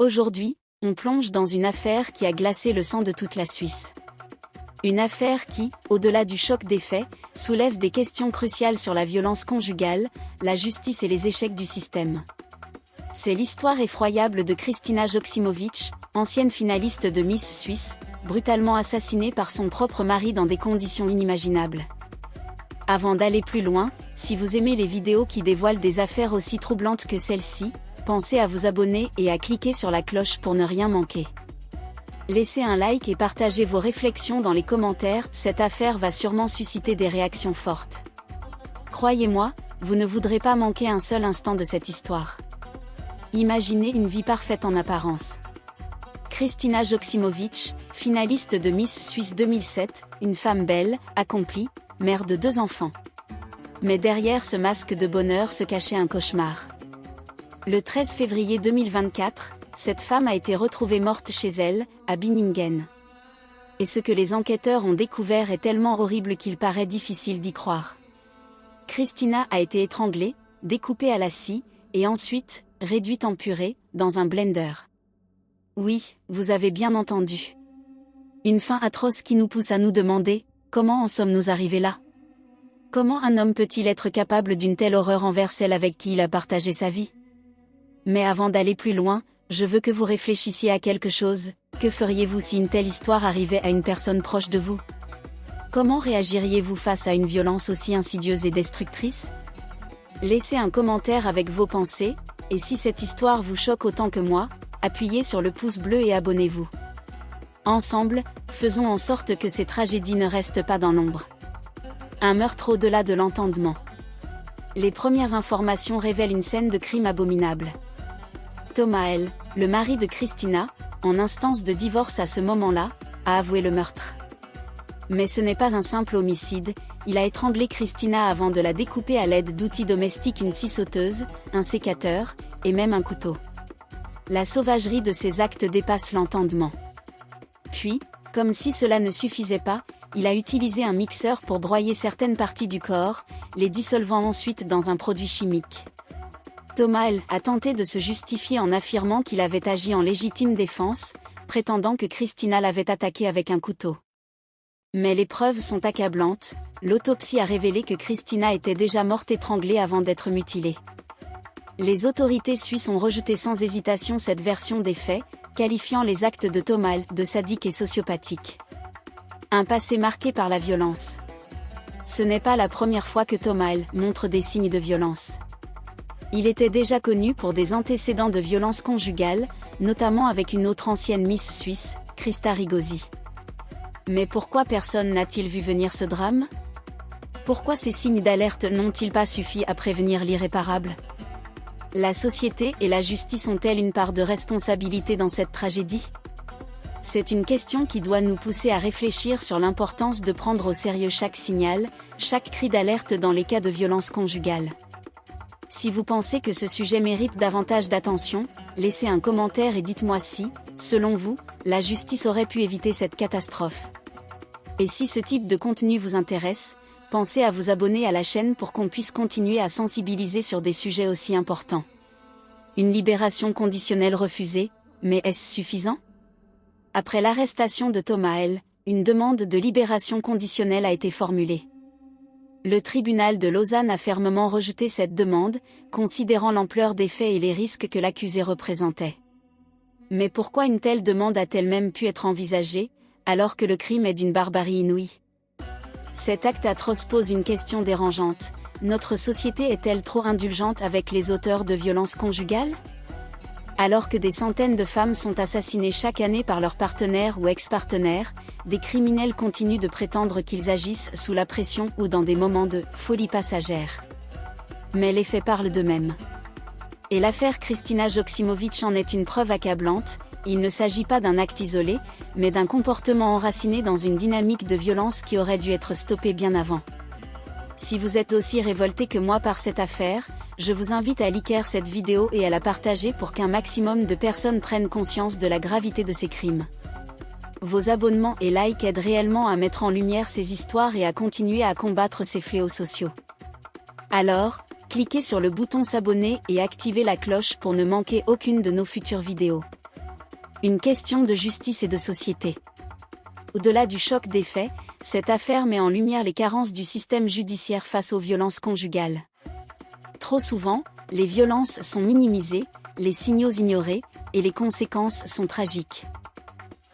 Aujourd'hui, on plonge dans une affaire qui a glacé le sang de toute la Suisse. Une affaire qui, au-delà du choc des faits, soulève des questions cruciales sur la violence conjugale, la justice et les échecs du système. C'est l'histoire effroyable de Kristina Joksimovic, ancienne finaliste de Miss Suisse, brutalement assassinée par son propre mari dans des conditions inimaginables. Avant d'aller plus loin, si vous aimez les vidéos qui dévoilent des affaires aussi troublantes que celle-ci, pensez à vous abonner et à cliquer sur la cloche pour ne rien manquer. Laissez un like et partagez vos réflexions dans les commentaires, cette affaire va sûrement susciter des réactions fortes. Croyez-moi, vous ne voudrez pas manquer un seul instant de cette histoire. Imaginez une vie parfaite en apparence. Kristina Joksimovic, finaliste de Miss Suisse 2007, une femme belle, accomplie, mère de 2 enfants. Mais derrière ce masque de bonheur se cachait un cauchemar. Le 13 février 2024, cette femme a été retrouvée morte chez elle, à Binningen. Et ce que les enquêteurs ont découvert est tellement horrible qu'il paraît difficile d'y croire. Kristina a été étranglée, découpée à la scie, et ensuite, réduite en purée, dans un blender. Oui, vous avez bien entendu. Une fin atroce qui nous pousse à nous demander, comment en sommes-nous arrivés là? Comment un homme peut-il être capable d'une telle horreur envers celle avec qui il a partagé sa vie? Mais avant d'aller plus loin, je veux que vous réfléchissiez à quelque chose. Que feriez-vous si une telle histoire arrivait à une personne proche de vous? Comment réagiriez-vous face à une violence aussi insidieuse et destructrice? Laissez un commentaire avec vos pensées, et si cette histoire vous choque autant que moi, appuyez sur le pouce bleu et abonnez-vous. Ensemble, faisons en sorte que ces tragédies ne restent pas dans l'ombre. Un meurtre au-delà de l'entendement. Les premières informations révèlent une scène de crime abominable. Thomas L., le mari de Kristina, en instance de divorce à ce moment-là, a avoué le meurtre. Mais ce n'est pas un simple homicide, il a étranglé Kristina avant de la découper à l'aide d'outils domestiques, une scie sauteuse, un sécateur, et même un couteau. La sauvagerie de ces actes dépasse l'entendement. Puis, comme si cela ne suffisait pas, il a utilisé un mixeur pour broyer certaines parties du corps, les dissolvant ensuite dans un produit chimique. Thomas L. a tenté de se justifier en affirmant qu'il avait agi en légitime défense, prétendant que Kristina l'avait attaqué avec un couteau. Mais les preuves sont accablantes, l'autopsie a révélé que Kristina était déjà morte étranglée avant d'être mutilée. Les autorités suisses ont rejeté sans hésitation cette version des faits, qualifiant les actes de Thomas L. de sadiques et sociopathiques. Un passé marqué par la violence. Ce n'est pas la première fois que Thomas L. montre des signes de violence. Il était déjà connu pour des antécédents de violence conjugale, notamment avec une autre ancienne Miss Suisse, Krista Rigosi. Mais pourquoi personne n'a-t-il vu venir ce drame? Pourquoi ces signes d'alerte n'ont-ils pas suffi à prévenir l'irréparable? La société et la justice ont-elles une part de responsabilité dans cette tragédie? C'est une question qui doit nous pousser à réfléchir sur l'importance de prendre au sérieux chaque signal, chaque cri d'alerte dans les cas de violence conjugale. Si vous pensez que ce sujet mérite davantage d'attention, laissez un commentaire et dites-moi si, selon vous, la justice aurait pu éviter cette catastrophe. Et si ce type de contenu vous intéresse, pensez à vous abonner à la chaîne pour qu'on puisse continuer à sensibiliser sur des sujets aussi importants. Une libération conditionnelle refusée, mais est-ce suffisant? Après l'arrestation de Thomas L., une demande de libération conditionnelle a été formulée. Le tribunal de Lausanne a fermement rejeté cette demande, considérant l'ampleur des faits et les risques que l'accusé représentait. Mais pourquoi une telle demande a-t-elle même pu être envisagée, alors que le crime est d'une barbarie inouïe? Cet acte atroce pose une question dérangeante. Notre société est-elle trop indulgente avec les auteurs de violences conjugales? Alors que des centaines de femmes sont assassinées chaque année par leurs partenaires ou ex-partenaires, des criminels continuent de prétendre qu'ils agissent sous la pression ou dans des moments de « folie passagère ». Mais les faits parlent d'eux-mêmes. Et l'affaire Kristina Joksimovic en est une preuve accablante. Il ne s'agit pas d'un acte isolé, mais d'un comportement enraciné dans une dynamique de violence qui aurait dû être stoppée bien avant. Si vous êtes aussi révolté que moi par cette affaire, je vous invite à liker cette vidéo et à la partager pour qu'un maximum de personnes prennent conscience de la gravité de ces crimes. Vos abonnements et likes aident réellement à mettre en lumière ces histoires et à continuer à combattre ces fléaux sociaux. Alors, cliquez sur le bouton s'abonner et activez la cloche pour ne manquer aucune de nos futures vidéos. Une question de justice et de société. Au-delà du choc des faits, cette affaire met en lumière les carences du système judiciaire face aux violences conjugales. Trop souvent, les violences sont minimisées, les signaux ignorés, et les conséquences sont tragiques.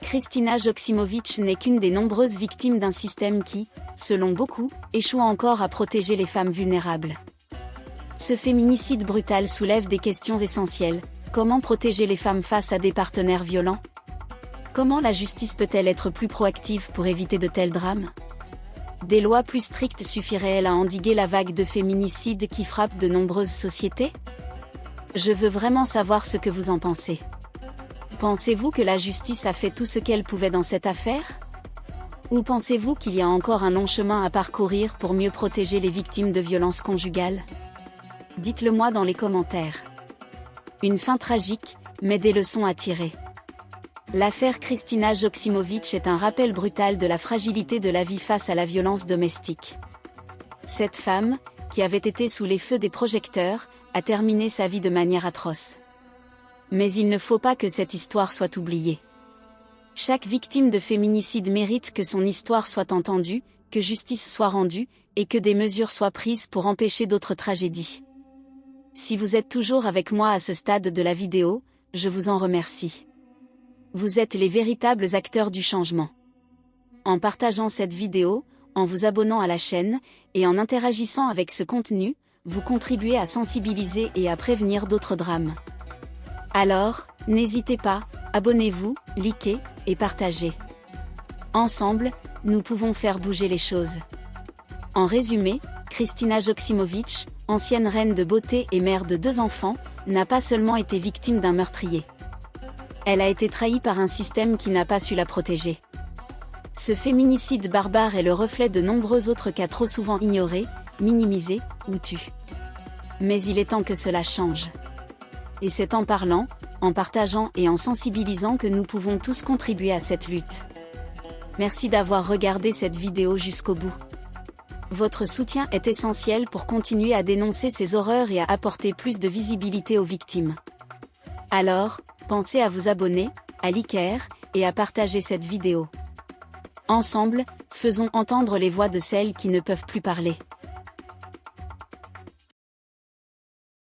Kristina Joksimovic n'est qu'une des nombreuses victimes d'un système qui, selon beaucoup, échoue encore à protéger les femmes vulnérables. Ce féminicide brutal soulève des questions essentielles. Comment protéger les femmes face à des partenaires violents? Comment la justice peut-elle être plus proactive pour éviter de tels drames? Des lois plus strictes suffiraient-elles à endiguer la vague de féminicides qui frappe de nombreuses sociétés? Je veux vraiment savoir ce que vous en pensez. Pensez-vous que la justice a fait tout ce qu'elle pouvait dans cette affaire? Ou pensez-vous qu'il y a encore un long chemin à parcourir pour mieux protéger les victimes de violences conjugales? Dites-le-moi dans les commentaires. Une fin tragique, mais des leçons à tirer. L'affaire Kristina Joksimovic est un rappel brutal de la fragilité de la vie face à la violence domestique. Cette femme, qui avait été sous les feux des projecteurs, a terminé sa vie de manière atroce. Mais il ne faut pas que cette histoire soit oubliée. Chaque victime de féminicide mérite que son histoire soit entendue, que justice soit rendue, et que des mesures soient prises pour empêcher d'autres tragédies. Si vous êtes toujours avec moi à ce stade de la vidéo, je vous en remercie. Vous êtes les véritables acteurs du changement. En partageant cette vidéo, en vous abonnant à la chaîne, et en interagissant avec ce contenu, vous contribuez à sensibiliser et à prévenir d'autres drames. Alors, n'hésitez pas, abonnez-vous, likez, et partagez. Ensemble, nous pouvons faire bouger les choses. En résumé, Kristina Joksimovic, ancienne reine de beauté et mère de 2 enfants, n'a pas seulement été victime d'un meurtrier. Elle a été trahie par un système qui n'a pas su la protéger. Ce féminicide barbare est le reflet de nombreux autres cas trop souvent ignorés, minimisés, ou tués. Mais il est temps que cela change. Et c'est en parlant, en partageant et en sensibilisant que nous pouvons tous contribuer à cette lutte. Merci d'avoir regardé cette vidéo jusqu'au bout. Votre soutien est essentiel pour continuer à dénoncer ces horreurs et à apporter plus de visibilité aux victimes. Alors, pensez à vous abonner, à liker, et à partager cette vidéo. Ensemble, faisons entendre les voix de celles qui ne peuvent plus parler.